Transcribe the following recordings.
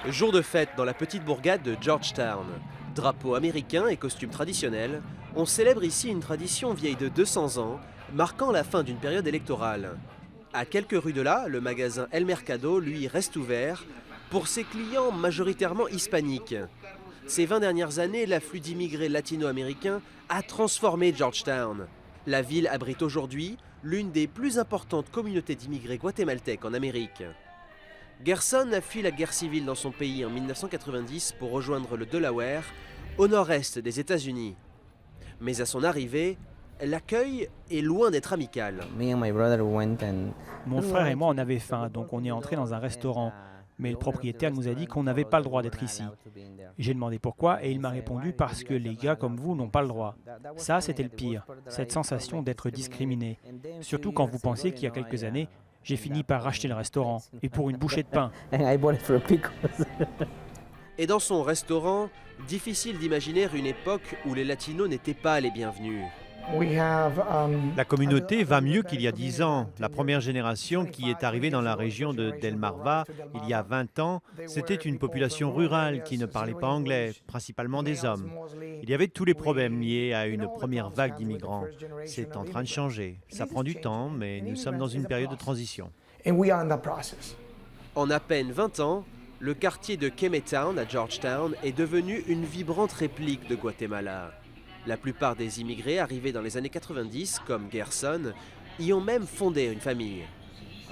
Jour de fête dans la petite bourgade de Georgetown. Drapeau américain et costume traditionnel, on célèbre ici une tradition vieille de 200 ans, marquant la fin d'une période électorale. À quelques rues de là, le magasin El Mercado, lui, reste ouvert pour ses clients majoritairement hispaniques. Ces 20 dernières années, l'afflux d'immigrés latino-américains a transformé Georgetown. La ville abrite aujourd'hui l'une des plus importantes communautés d'immigrés guatémaltèques en Amérique. Gerson a fui la guerre civile dans son pays en 1990 pour rejoindre le Delaware, au nord-est des États-Unis. Mais à son arrivée, l'accueil est loin d'être amical. Mon frère et moi, on avait faim, donc on est entré dans un restaurant. Mais le propriétaire nous a dit qu'on n'avait pas le droit d'être ici. J'ai demandé pourquoi et il m'a répondu parce que les gars comme vous n'ont pas le droit. Ça, c'était le pire, cette sensation d'être discriminé. Surtout quand vous pensez qu'il y a quelques années, j'ai fini par racheter le restaurant, et pour une bouchée de pain. Et dans son restaurant, difficile d'imaginer une époque où les latinos n'étaient pas les bienvenus. La communauté va mieux qu'il y a 10 ans. La première génération qui est arrivée dans la région de Delmarva il y a 20 ans, c'était une population rurale qui ne parlait pas anglais, principalement des hommes. Il y avait tous les problèmes liés à une première vague d'immigrants. C'est en train de changer. Ça prend du temps, mais nous sommes dans une période de transition. En à peine 20 ans, le quartier de Kemetown à Georgetown est devenu une vibrante réplique de Guatemala. La plupart des immigrés arrivés dans les années 90, comme Gerson, y ont même fondé une famille.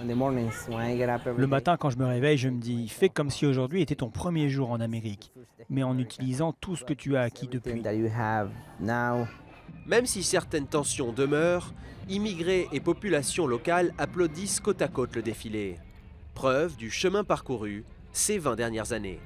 Le matin, quand je me réveille, je me dis, fais comme si aujourd'hui était ton premier jour en Amérique, mais en utilisant tout ce que tu as acquis depuis. Même si certaines tensions demeurent, immigrés et population locale applaudissent côte à côte le défilé. Preuve du chemin parcouru ces 20 dernières années.